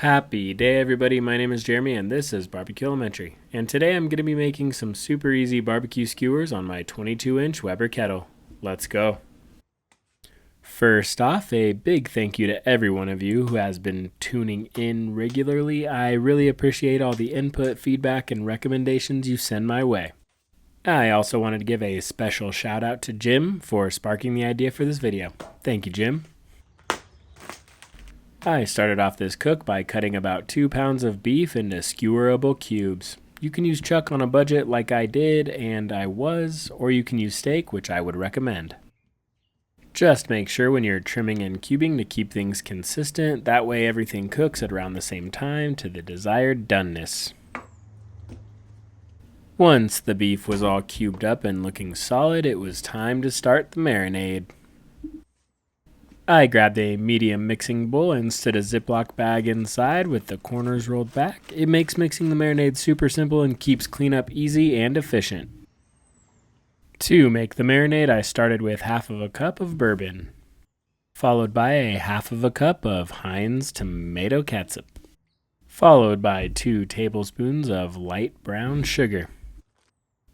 Happy day everybody, my name is Jeremy and this is Barbecue Elementary. And today I'm going to be making some super easy barbecue skewers on my 22-inch Weber kettle. Let's go. First off, a big thank you to every one of you who has been tuning in regularly. I really appreciate all the input, feedback, and recommendations you send my way. I also wanted to give a special shout out to Jim for sparking the idea for this video. Thank you, Jim. I started off this cook by cutting about 2 pounds of beef into skewerable cubes. You can use chuck on a budget like I did and I was, or you can use steak, which I would recommend. Just make sure when you're trimming and cubing to keep things consistent, that way everything cooks at around the same time to the desired doneness. Once the beef was all cubed up and looking solid, it was time to start the marinade. I grabbed a medium mixing bowl and stood a Ziploc bag inside with the corners rolled back. It makes mixing the marinade super simple and keeps cleanup easy and efficient. To make the marinade, I started with half of a cup of bourbon, followed by a half of a cup of Heinz tomato ketchup, followed by 2 tablespoons of light brown sugar.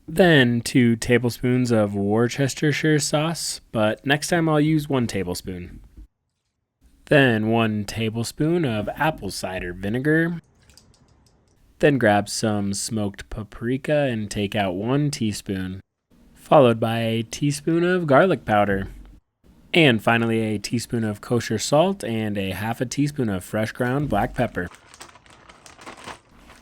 Then 2 tablespoons of Worcestershire sauce, but next time I'll use 1 tablespoon. Then 1 tablespoon of apple cider vinegar. Then grab some smoked paprika and take out 1 teaspoon, followed by a teaspoon of garlic powder. And finally a teaspoon of kosher salt and a half a teaspoon of fresh ground black pepper.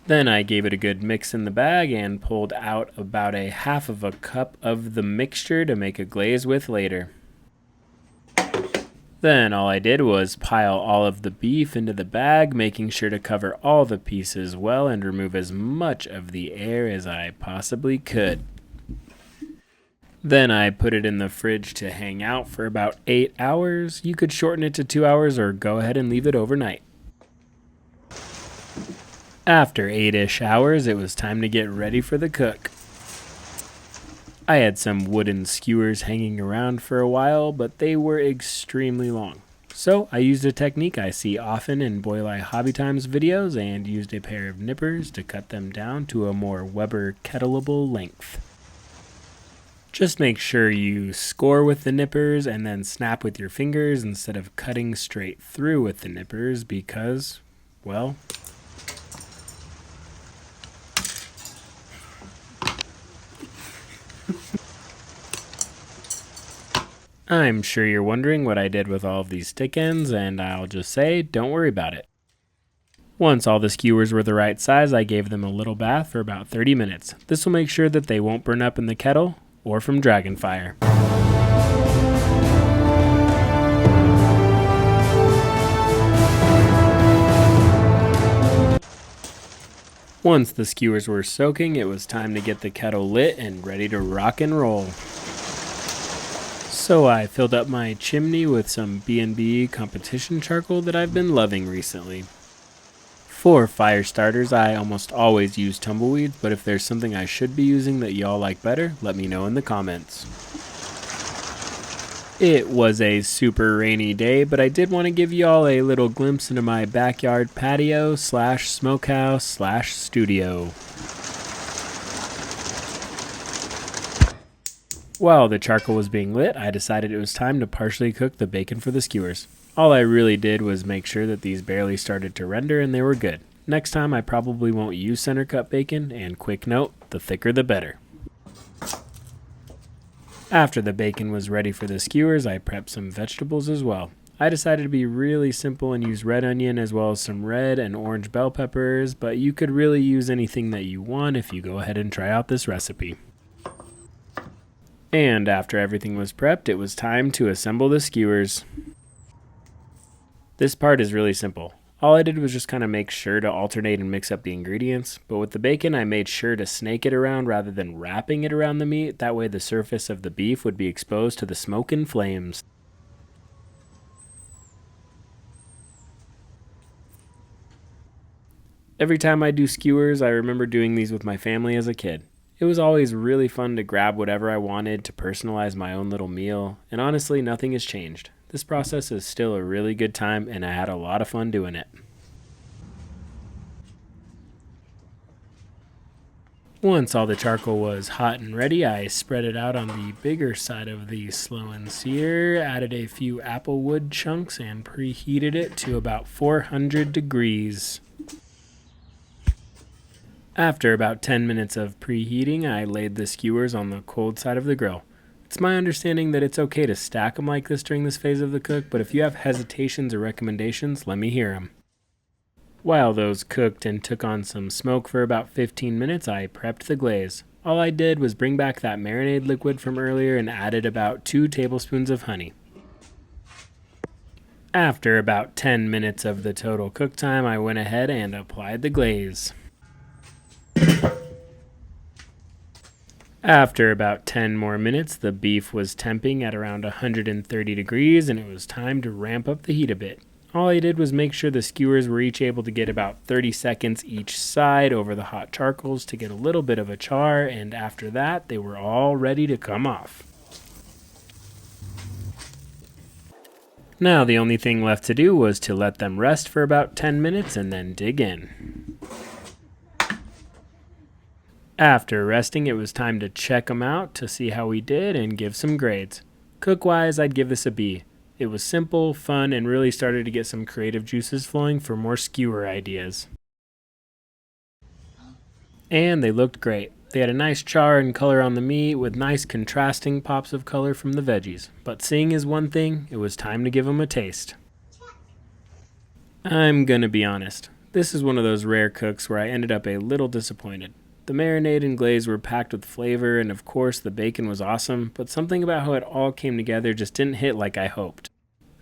Then I gave it a good mix in the bag and pulled out about a half of a cup of the mixture to make a glaze with later. Then all I did was pile all of the beef into the bag, making sure to cover all the pieces well and remove as much of the air as I possibly could. Then I put it in the fridge to hang out for about 8 hours. You could shorten it to 2 hours or go ahead and leave it overnight. After 8-ish hours, it was time to get ready for the cook. I had some wooden skewers hanging around for a while, but they were extremely long. So I used a technique I see often in Boil I Hobby Times videos and used a pair of nippers to cut them down to a more Weber kettleable length. Just make sure you score with the nippers and then snap with your fingers instead of cutting straight through with the nippers because, well, I'm sure you're wondering what I did with all of these stick ends, and I'll just say, don't worry about it. Once all the skewers were the right size, I gave them a little bath for about 30 minutes. This will make sure that they won't burn up in the kettle or from dragon fire. Once the skewers were soaking, it was time to get the kettle lit and ready to rock and roll. So I filled up my chimney with some B&B competition charcoal that I've been loving recently. For fire starters, I almost always use tumbleweeds, but if there's something I should be using that y'all like better, let me know in the comments. It was a super rainy day, but I did want to give y'all a little glimpse into my backyard patio / smokehouse / studio. While the charcoal was being lit, I decided it was time to partially cook the bacon for the skewers. All I really did was make sure that these barely started to render and they were good. Next time I probably won't use center cut bacon, and quick note, the thicker the better. After the bacon was ready for the skewers, I prepped some vegetables as well. I decided to be really simple and use red onion as well as some red and orange bell peppers, but you could really use anything that you want if you go ahead and try out this recipe. And after everything was prepped, it was time to assemble the skewers. This part is really simple. All I did was just kind of make sure to alternate and mix up the ingredients, but with the bacon I made sure to snake it around rather than wrapping it around the meat, that way the surface of the beef would be exposed to the smoke and flames. Every time I do skewers, I remember doing these with my family as a kid. It was always really fun to grab whatever I wanted to personalize my own little meal, and honestly, nothing has changed. This process is still a really good time, and I had a lot of fun doing it. Once all the charcoal was hot and ready, I spread it out on the bigger side of the slow and sear, added a few apple wood chunks, and preheated it to about 400 degrees. After about 10 minutes of preheating, I laid the skewers on the cold side of the grill. It's my understanding that it's okay to stack them like this during this phase of the cook, but if you have hesitations or recommendations, let me hear them. While those cooked and took on some smoke for about 15 minutes, I prepped the glaze. All I did was bring back that marinade liquid from earlier and added about 2 tablespoons of honey. After about 10 minutes of the total cook time, I went ahead and applied the glaze. After about 10 more minutes, the beef was temping at around 130 degrees and it was time to ramp up the heat a bit. All I did was make sure the skewers were each able to get about 30 seconds each side over the hot charcoals to get a little bit of a char, and after that, they were all ready to come off. Now the only thing left to do was to let them rest for about 10 minutes and then dig in. After resting, it was time to check them out to see how we did and give some grades. Cook-wise, I'd give this a B. It was simple, fun, and really started to get some creative juices flowing for more skewer ideas. And they looked great. They had a nice char and color on the meat with nice contrasting pops of color from the veggies. But seeing is one thing, it was time to give them a taste. I'm gonna be honest. This is one of those rare cooks where I ended up a little disappointed. The marinade and glaze were packed with flavor, and of course the bacon was awesome, but something about how it all came together just didn't hit like I hoped.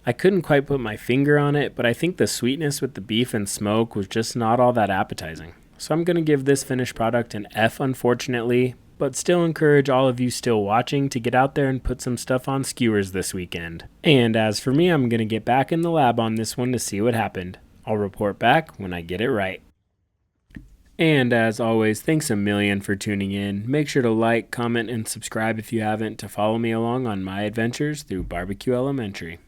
I couldn't quite put my finger on it, but I think the sweetness with the beef and smoke was just not all that appetizing. So I'm going to give this finished product an F, unfortunately, but still encourage all of you still watching to get out there and put some stuff on skewers this weekend. And as for me, I'm going to get back in the lab on this one to see what happened. I'll report back when I get it right. And as always, thanks a million for tuning in. Make sure to like, comment, and subscribe if you haven't to follow me along on my adventures through Barbecue Elementary.